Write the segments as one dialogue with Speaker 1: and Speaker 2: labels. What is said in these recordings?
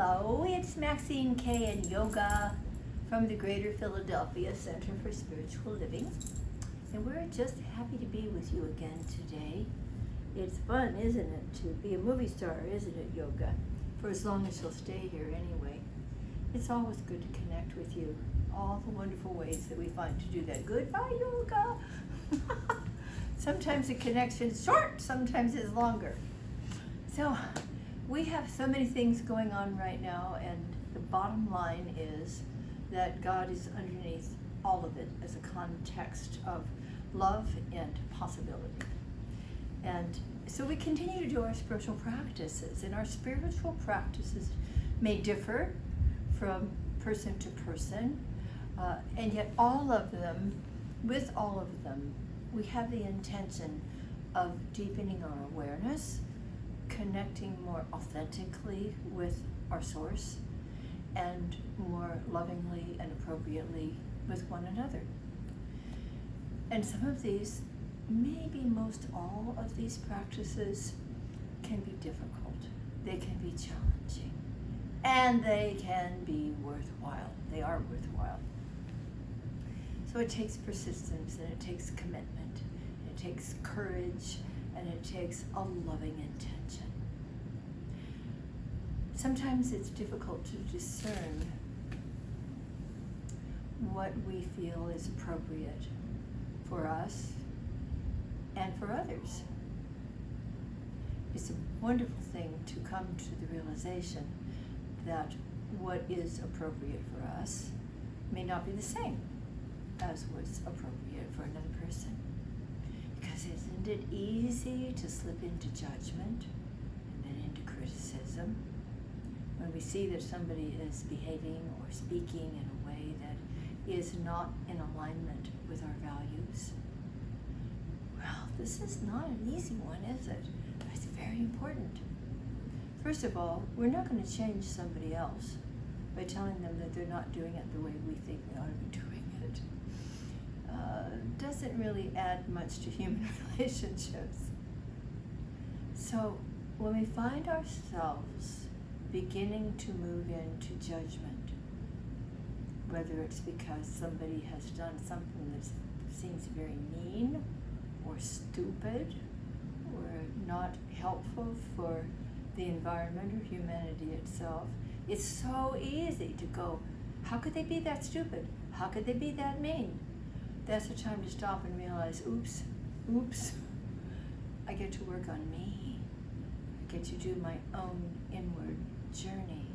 Speaker 1: Hello, it's Maxine, Kaye, and Yoga from the Greater Philadelphia Center for Spiritual Living. And we're just happy to be with you again today. It's fun, isn't it, to be a movie star, isn't it, Yoga? For as long as you'll stay here anyway. It's always good to connect with you. All the wonderful ways that we find to do that. Goodbye, Yoga. Sometimes the connection's short, sometimes it's longer. So, we have so many things going on right now, and the bottom line is that God is underneath all of it as a context of love and possibility. And so we continue to do our spiritual practices, and our spiritual practices may differ from person to person, and yet with all of them, we have the intention of deepening our awareness, connecting more authentically with our source, and more lovingly and appropriately with one another. And some of these, maybe most all of these practices, can be difficult. They can be challenging. And they can be worthwhile. They are worthwhile. So it takes persistence, and it takes commitment, and it takes courage, and it takes a loving intention. Sometimes it's difficult to discern what we feel is appropriate for us and for others. It's a wonderful thing to come to the realization that what is appropriate for us may not be the same as what's appropriate for another person. Because isn't it easy to slip into judgment and then into criticism when we see that somebody is behaving or speaking in a way that is not in alignment with our values? Well, this is not an easy one, is it? But it's very important. First of all, we're not going to change somebody else by telling them that they're not doing it the way we think they ought to be doing it. Doesn't really add much to human relationships. So when we find ourselves beginning to move into judgment, whether it's because somebody has done something that seems very mean or stupid or not helpful for the environment or humanity itself, it's so easy to go, how could they be that stupid? How could they be that mean? That's the time to stop and realize, oops, I get to work on me. I get to do my own inward journey.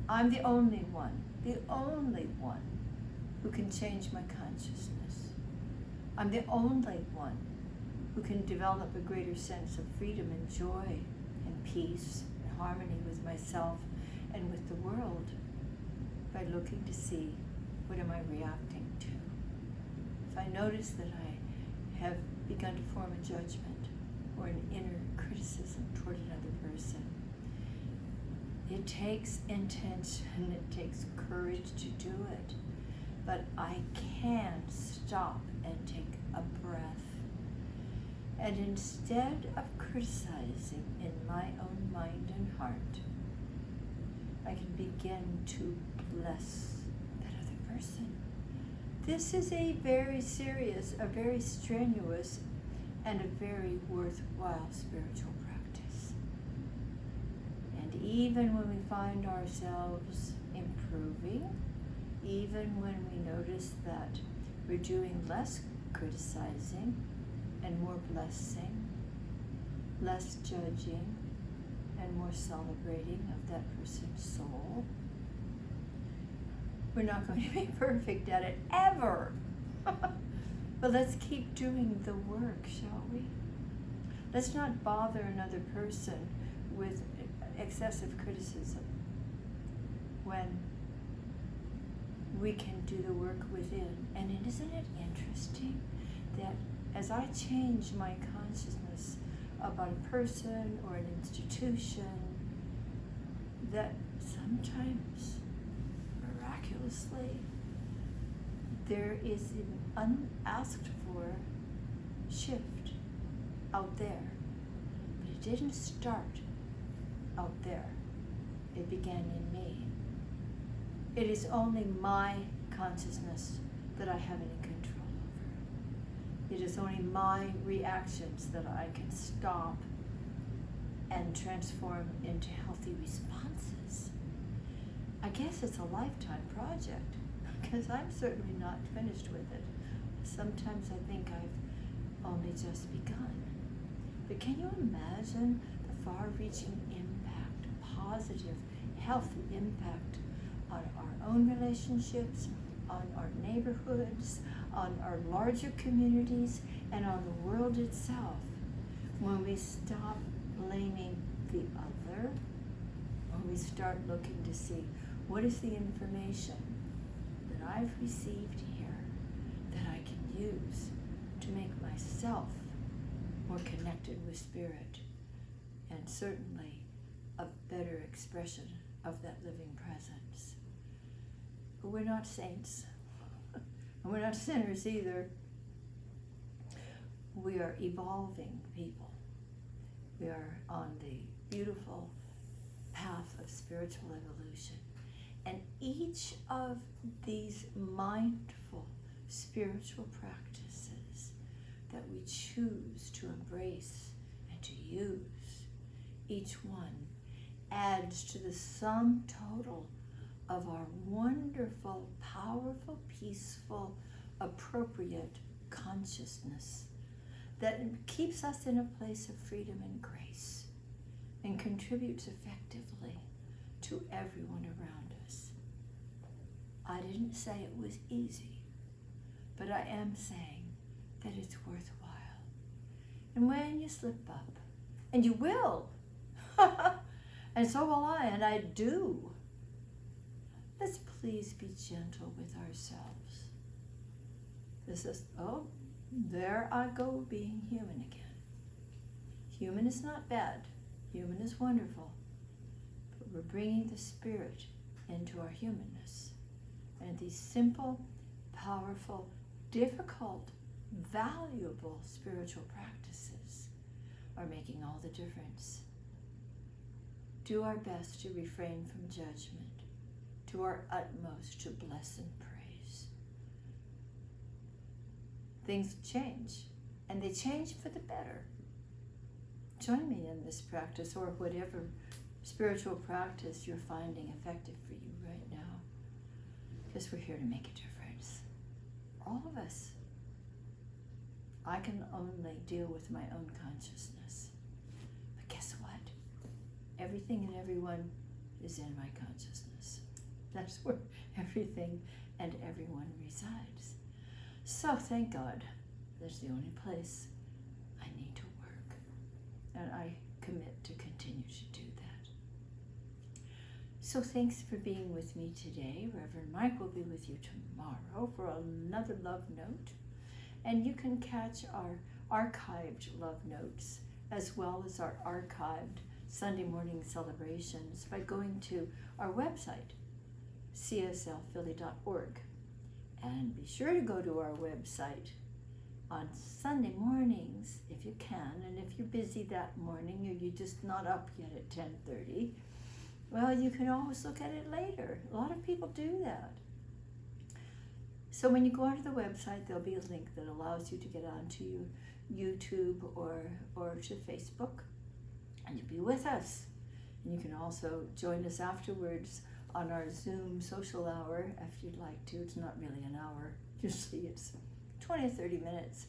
Speaker 1: I'm the only one who can change my consciousness. I'm the only one who can develop a greater sense of freedom and joy and peace and harmony with myself and with the world by looking to see, what am I reacting to? If I notice that I have begun to form a judgment or an inner criticism toward another person, it takes intention, it takes courage to do it. But I can stop and take a breath. And instead of criticizing in my own mind and heart, I can begin to bless that other person. This is a very serious, a very strenuous, and a very worthwhile spiritual practice. And even when we find ourselves improving, even when we notice that we're doing less criticizing and more blessing, less judging, and more celebrating of that person's soul, we're not going to be perfect at it, ever. But let's keep doing the work, shall we? Let's not bother another person with excessive criticism when we can do the work within. And isn't it interesting that as I change my consciousness about a person or an institution, that sometimes, miraculously, there is an unasked for shift out there. But it didn't start out there. It began in me. It is only my consciousness that I have any control over. It is only my reactions that I can stop and transform into healthy responses. I guess it's a lifetime project, because I'm certainly not finished with it. Sometimes I think I've only just begun. But can you imagine the far-reaching impact, positive, healthy impact on our own relationships, on our neighborhoods, on our larger communities, and on the world itself, when we stop blaming the other, when we start looking to see what is the information that I've received here that I can use to make myself more connected with Spirit, and certainly a better expression of that living presence. But we're not saints, and we're not sinners either. We are evolving people. We are on the beautiful path of spiritual evolution. And each of these mindful spiritual practices that we choose to embrace and to use, each one adds to the sum total of our wonderful, powerful, peaceful, appropriate consciousness that keeps us in a place of freedom and grace and contributes effectively to everyone around us. I didn't say it was easy, but I am saying that it's worthwhile. And when you slip up, and you will, and so will I, and I do, let's please be gentle with ourselves. This is, oh, there I go being human again. Human is not bad. Human is wonderful. But we're bringing the Spirit into our humanness. And these simple, powerful, difficult, valuable spiritual practices are making all the difference. Do our best to refrain from judgment. Do our utmost to bless and praise. Things change, and they change for the better. Join me in this practice, or whatever spiritual practice you're finding effective for you right now, because we're here to make a difference. All of us. I can only deal with my own consciousness. But guess what? Everything and everyone is in my consciousness. That's where everything and everyone resides. So thank God, that's the only place I need to work. And I commit to continue to do that. So thanks for being with me today. Reverend Mike will be with you tomorrow for another love note. And you can catch our archived love notes as well as our archived Sunday morning celebrations by going to our website, cslphilly.org. And be sure to go to our website on Sunday mornings if you can, and if you're busy that morning or you're just not up yet at 10:30, well, you can always look at it later. A lot of people do that. So when you go onto the website, there'll be a link that allows you to get onto YouTube or to Facebook, and you'll be with us. And you can also join us afterwards on our Zoom social hour if you'd like to. It's not really an hour. Usually it's 20 or 30 minutes.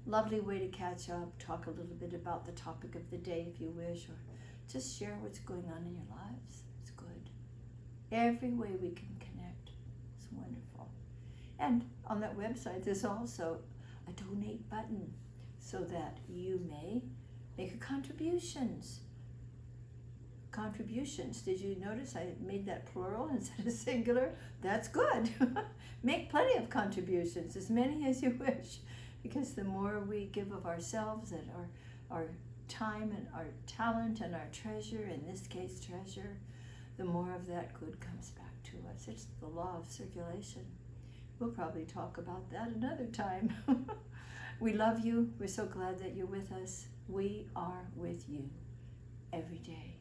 Speaker 1: Lovely way to catch up, talk a little bit about the topic of the day if you wish, or just share what's going on in your lives. It's good. Every way we can connect is wonderful. And on that website, there's also a donate button so that you may make contributions. Contributions. Did you notice I made that plural instead of singular? That's good. Make plenty of contributions, as many as you wish, because the more we give of ourselves and our time and our talent and our treasure, in this case treasure, the more of that good comes back to us. It's the law of circulation. We'll probably talk about that another time. We love you. We're so glad that you're with us. We are with you every day.